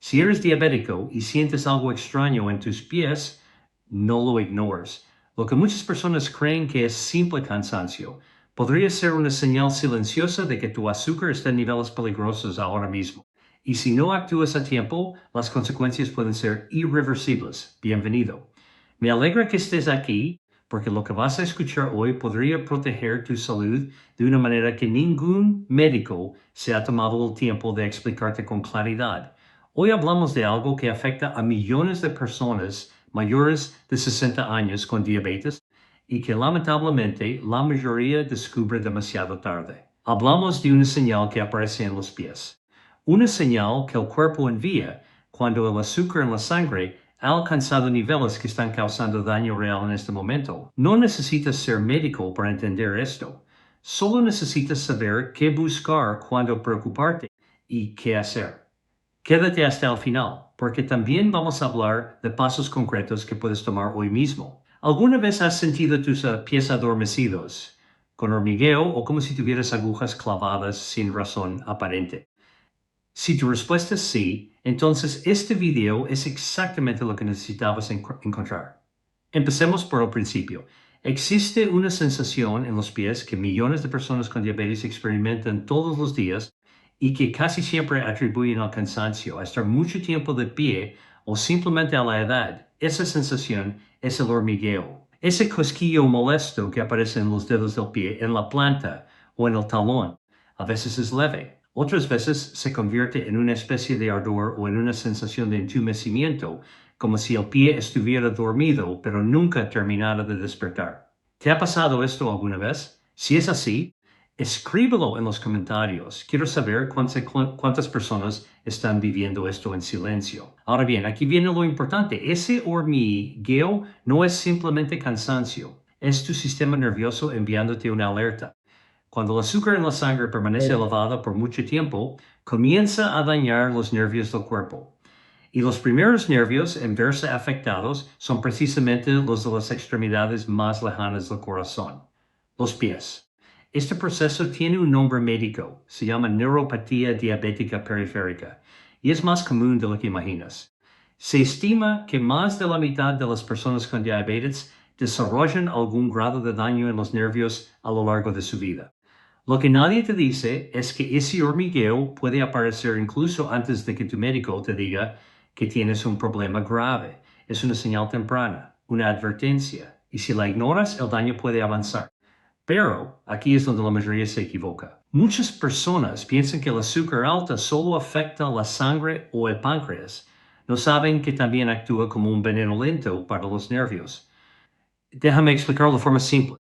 Si eres diabético y sientes algo extraño en tus pies, no lo ignores. Lo que muchas personas creen que es simple cansancio podría ser una señal silenciosa de que tu azúcar está en niveles peligrosos ahora mismo. Y si no actúas a tiempo, las consecuencias pueden ser irreversibles. Bienvenido. Me alegra que estés aquí porque lo que vas a escuchar hoy podría proteger tu salud de una manera que ningún médico se ha tomado el tiempo de explicarte con claridad. Hoy hablamos de algo que afecta a millones de personas mayores de 60 años con diabetes y que lamentablemente la mayoría descubre demasiado tarde. Hablamos de una señal que aparece en los pies. Una señal que el cuerpo envía cuando el azúcar en la sangre ha alcanzado niveles que están causando daño real en este momento. No necesitas ser médico para entender esto. Solo necesitas saber qué buscar cuando preocuparte y qué hacer. Quédate hasta el final, porque también vamos a hablar de pasos concretos que puedes tomar hoy mismo. ¿Alguna vez has sentido tus pies adormecidos, con hormigueo o como si tuvieras agujas clavadas sin razón aparente? Si tu respuesta es sí, entonces este video es exactamente lo que necesitabas encontrar. Empecemos por el principio. Existe una sensación en los pies que millones de personas con diabetes experimentan todos los días y que casi siempre atribuyen al cansancio, a estar mucho tiempo de pie o simplemente a la edad. Esa sensación es el hormigueo. Ese cosquillo molesto que aparece en los dedos del pie, en la planta o en el talón. A veces es leve. Otras veces se convierte en una especie de ardor o en una sensación de entumecimiento, como si el pie estuviera dormido pero nunca terminara de despertar. ¿Te ha pasado esto alguna vez? Si es así, escríbelo en los comentarios. Quiero saber cuántas personas están viviendo esto en silencio. Ahora bien, aquí viene lo importante. Ese hormigueo no es simplemente cansancio. Es tu sistema nervioso enviándote una alerta. Cuando el azúcar en la sangre permanece elevada por mucho tiempo, comienza a dañar los nervios del cuerpo. Y los primeros nervios en verse afectados son precisamente los de las extremidades más lejanas del corazón, los pies. Este proceso tiene un nombre médico, se llama neuropatía diabética periférica, y es más común de lo que imaginas. Se estima que más de la mitad de las personas con diabetes desarrollan algún grado de daño en los nervios a lo largo de su vida. Lo que nadie te dice es que ese hormigueo puede aparecer incluso antes de que tu médico te diga que tienes un problema grave. Es una señal temprana, una advertencia, y si la ignoras, el daño puede avanzar. Pero aquí es donde la mayoría se equivoca. Muchas personas piensan que el azúcar alta solo afecta la sangre o el páncreas. No saben que también actúa como un veneno lento para los nervios. Déjame explicarlo de forma simple.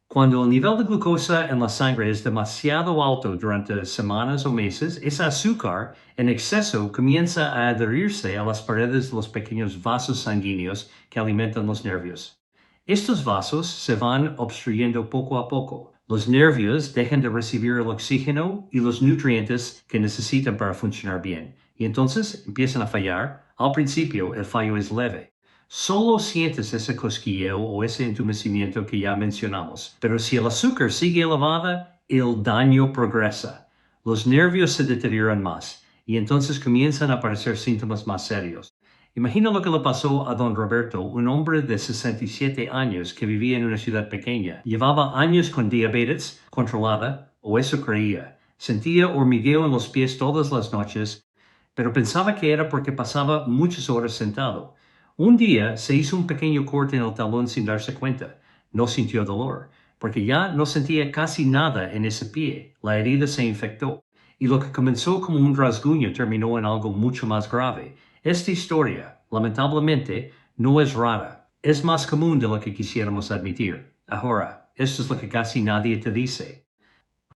Cuando el nivel de glucosa en la sangre es demasiado alto durante semanas o meses, ese azúcar en exceso comienza a adherirse a las paredes de los pequeños vasos sanguíneos que alimentan los nervios. Estos vasos se van obstruyendo poco a poco. Los nervios dejan de recibir el oxígeno y los nutrientes que necesitan para funcionar bien, y entonces empiezan a fallar. Al principio, el fallo es leve. Solo sientes ese cosquilleo o ese entumecimiento que ya mencionamos. Pero si el azúcar sigue elevada, el daño progresa. Los nervios se deterioran más y entonces comienzan a aparecer síntomas más serios. Imagina lo que le pasó a don Roberto, un hombre de 67 años que vivía en una ciudad pequeña. Llevaba años con diabetes controlada, o eso creía. Sentía hormigueo en los pies todas las noches, pero pensaba que era porque pasaba muchas horas sentado. Un día se hizo un pequeño corte en el talón sin darse cuenta. No sintió dolor, porque ya no sentía casi nada en ese pie. La herida se infectó, y lo que comenzó como un rasguño terminó en algo mucho más grave. Esta historia, lamentablemente, no es rara. Es más común de lo que quisiéramos admitir. Ahora, esto es lo que casi nadie te dice.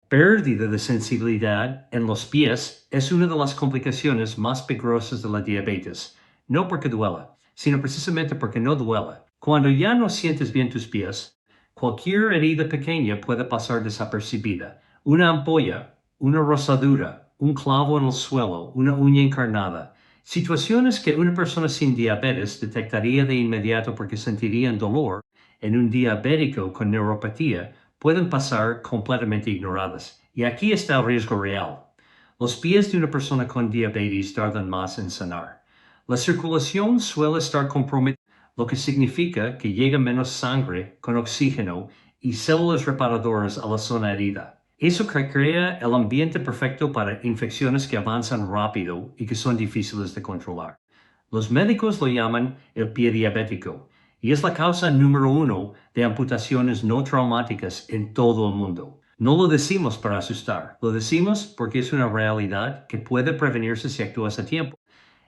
Pérdida de sensibilidad en los pies es una de las complicaciones más peligrosas de la diabetes, no porque duela, sino precisamente porque no duela. Cuando ya no sientes bien tus pies, cualquier herida pequeña puede pasar desapercibida. Una ampolla, una rosadura, un clavo en el suelo, una uña encarnada. Situaciones que una persona sin diabetes detectaría de inmediato porque sentirían dolor en un diabético con neuropatía pueden pasar completamente ignoradas. Y aquí está el riesgo real. Los pies de una persona con diabetes tardan más en sanar. La circulación suele estar comprometida, lo que significa que llega menos sangre con oxígeno y células reparadoras a la zona herida. Eso crea el ambiente perfecto para infecciones que avanzan rápido y que son difíciles de controlar. Los médicos lo llaman el pie diabético y es la causa número 1 de amputaciones no traumáticas en todo el mundo. No lo decimos para asustar, lo decimos porque es una realidad que puede prevenirse si actúas a tiempo.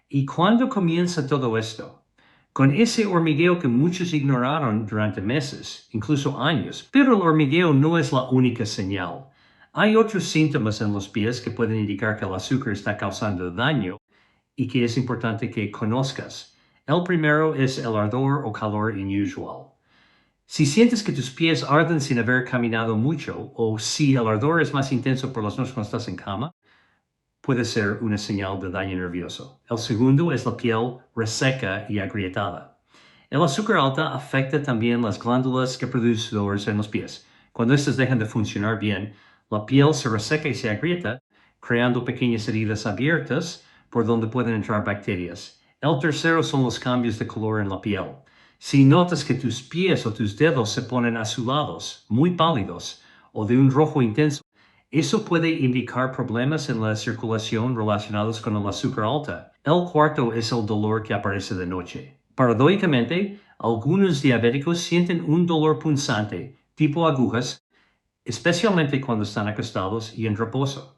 ¿Y cuándo comienza todo esto? Con ese hormigueo que muchos ignoraron durante meses, incluso años. Pero el hormigueo no es la única señal. Hay otros síntomas en los pies que pueden indicar que el azúcar está causando daño y que es importante que conozcas. El primero es el ardor o calor inusual. Si sientes que tus pies arden sin haber caminado mucho, o si el ardor es más intenso por las noches cuando estás en cama, puede ser una señal de daño nervioso. El segundo es la piel reseca y agrietada. El azúcar alta afecta también las glándulas que producen dolores en los pies. Cuando estas dejan de funcionar bien, la piel se reseca y se agrieta, creando pequeñas heridas abiertas por donde pueden entrar bacterias. El tercero son los cambios de color en la piel. Si notas que tus pies o tus dedos se ponen azulados, muy pálidos o de un rojo intenso, eso puede indicar problemas en la circulación relacionados con el azúcar alta. El cuarto es el dolor que aparece de noche. Paradójicamente, algunos diabéticos sienten un dolor punzante, tipo agujas, especialmente cuando están acostados y en reposo.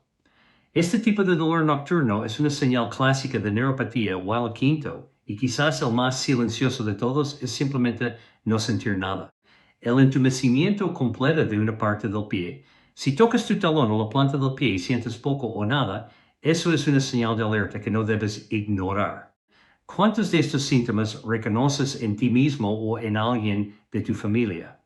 Este tipo de dolor nocturno es una señal clásica de neuropatía, while el quinto, y quizás el más silencioso de todos, es simplemente no sentir nada. El entumecimiento completo de una parte del pie. Si tocas tu talón o la planta del pie y sientes poco o nada, eso es una señal de alerta que no debes ignorar. ¿Cuántos de estos síntomas reconoces en ti mismo o en alguien de tu familia?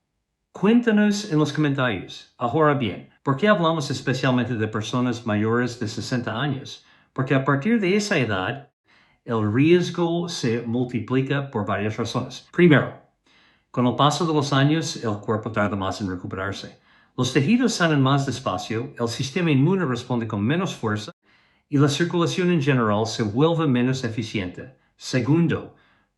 Cuéntanos en los comentarios. Ahora bien, ¿por qué hablamos especialmente de personas mayores de 60 años? Porque a partir de esa edad, el riesgo se multiplica por varias razones. Primero, con el paso de los años, el cuerpo tarda más en recuperarse. Los tejidos sanan más despacio, el sistema inmune responde con menos fuerza y la circulación en general se vuelve menos eficiente. Segundo,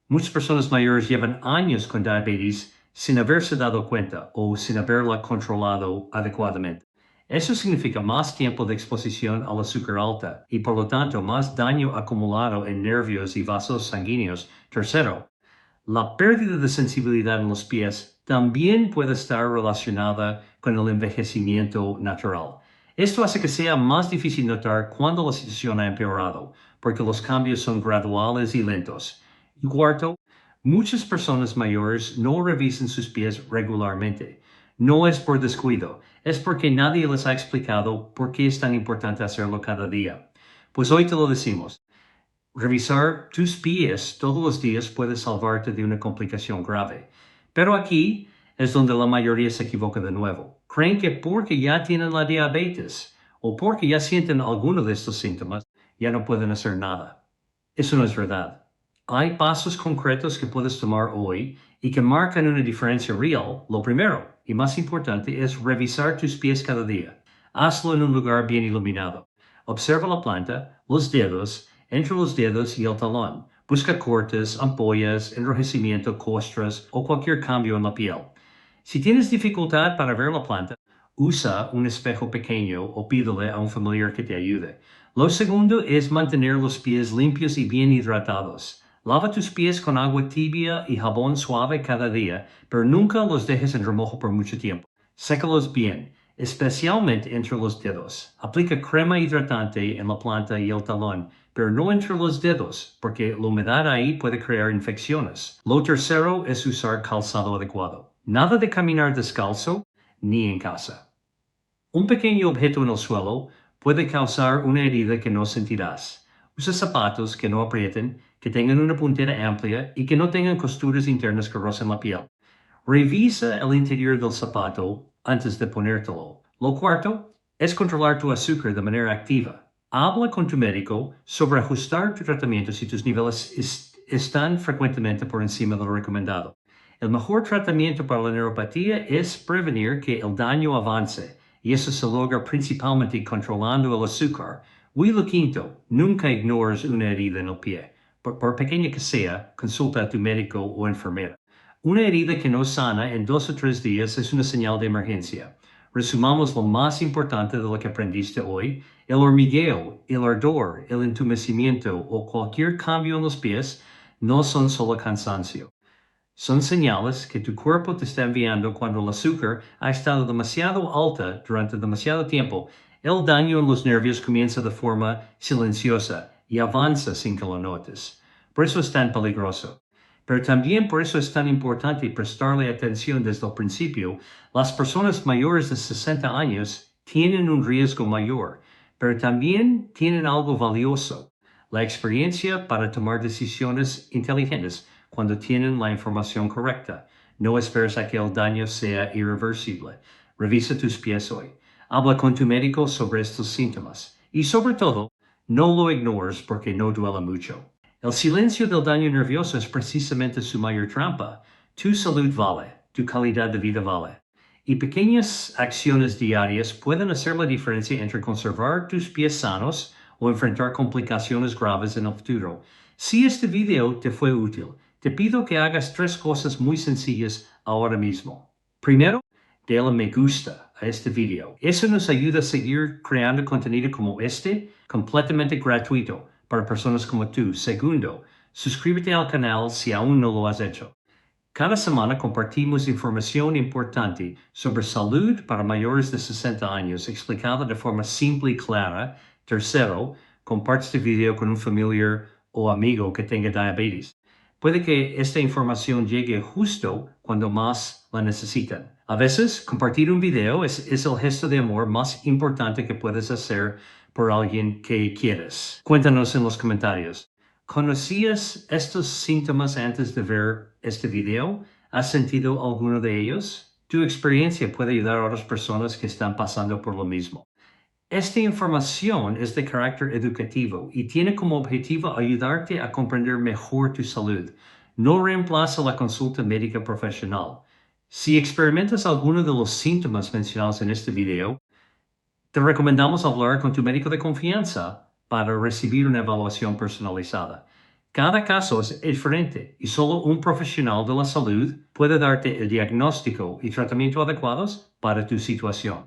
muchas personas mayores llevan años con diabetes sin haberse dado cuenta o sin haberla controlado adecuadamente. Eso significa más tiempo de exposición al azúcar alta y por lo tanto más daño acumulado en nervios y vasos sanguíneos. Tercero, la pérdida de sensibilidad en los pies también puede estar relacionada con el envejecimiento natural. Esto hace que sea más difícil notar cuando la situación ha empeorado, porque los cambios son graduales y lentos. Y cuarto, muchas personas mayores no revisan sus pies regularmente. No es por descuido, es porque nadie les ha explicado por qué es tan importante hacerlo cada día. Pues hoy te lo decimos. Revisar tus pies todos los días puede salvarte de una complicación grave. Pero aquí es donde la mayoría se equivoca de nuevo. Creen que porque ya tienen la diabetes o porque ya sienten alguno de estos síntomas, ya no pueden hacer nada. Eso no es verdad. Hay pasos concretos que puedes tomar hoy y que marcan una diferencia real. Lo primero y más importante es revisar tus pies cada día. Hazlo en un lugar bien iluminado. Observa la planta, los dedos, entre los dedos y el talón. Busca cortes, ampollas, enrojecimiento, costras o cualquier cambio en la piel. Si tienes dificultad para ver la planta, usa un espejo pequeño o pídele a un familiar que te ayude. Lo segundo es mantener los pies limpios y bien hidratados. Lava tus pies con agua tibia y jabón suave cada día, pero nunca los dejes en remojo por mucho tiempo. Sécalos bien, especialmente entre los dedos. Aplica crema hidratante en la planta y el talón, pero no entre los dedos, porque la humedad ahí puede crear infecciones. Lo tercero es usar calzado adecuado. Nada de caminar descalzo ni en casa. Un pequeño objeto en el suelo puede causar una herida que no sentirás. Usa zapatos que no aprieten, que tengan una puntera amplia y que no tengan costuras internas que rocen la piel. Revisa el interior del zapato antes de ponértelo. Lo cuarto es controlar tu azúcar de manera activa. Habla con tu médico sobre ajustar tu tratamiento si tus niveles están frecuentemente por encima de lo recomendado. El mejor tratamiento para la neuropatía es prevenir que el daño avance, y eso se logra principalmente controlando el azúcar, Y lo quinto, nunca ignores una herida en el pie. Por pequeña que sea, consulta a tu médico o enfermera. Una herida que no sana en 2 o 3 días es una señal de emergencia. Resumamos lo más importante de lo que aprendiste hoy. El hormigueo, el ardor, el entumecimiento o cualquier cambio en los pies no son solo cansancio. Son señales que tu cuerpo te está enviando cuando el azúcar ha estado demasiado alta durante demasiado tiempo. El daño en los nervios comienza de forma silenciosa y avanza sin que lo notes. Por eso es tan peligroso. Pero también por eso es tan importante prestarle atención desde el principio. Las personas mayores de 60 años tienen un riesgo mayor, pero también tienen algo valioso, la experiencia para tomar decisiones inteligentes cuando tienen la información correcta. No esperes a que el daño sea irreversible. Revisa tus pies hoy. Habla con tu médico sobre estos síntomas. Y sobre todo, no lo ignores porque no duele mucho. El silencio del daño nervioso es precisamente su mayor trampa. Tu salud vale, tu calidad de vida vale. Y pequeñas acciones diarias pueden hacer la diferencia entre conservar tus pies sanos o enfrentar complicaciones graves en el futuro. Si este video te fue útil, te pido que hagas 3 cosas muy sencillas ahora mismo. Primero, dale me gusta a este video. Eso nos ayuda a seguir creando contenido como este, completamente gratuito para personas como tú. Segundo, suscríbete al canal si aún no lo has hecho. Cada semana compartimos información importante sobre salud para mayores de 60 años, explicada de forma simple y clara. Tercero, comparte este video con un familiar o amigo que tenga diabetes. Puede que esta información llegue justo cuando más la necesitan. A veces, compartir un video es el gesto de amor más importante que puedes hacer por alguien que quieres. Cuéntanos en los comentarios. ¿Conocías estos síntomas antes de ver este video? ¿Has sentido alguno de ellos? Tu experiencia puede ayudar a otras personas que están pasando por lo mismo. Esta información es de carácter educativo y tiene como objetivo ayudarte a comprender mejor tu salud. No reemplaza la consulta médica profesional. Si experimentas alguno de los síntomas mencionados en este video, te recomendamos hablar con tu médico de confianza para recibir una evaluación personalizada. Cada caso es diferente y solo un profesional de la salud puede darte el diagnóstico y tratamiento adecuados para tu situación.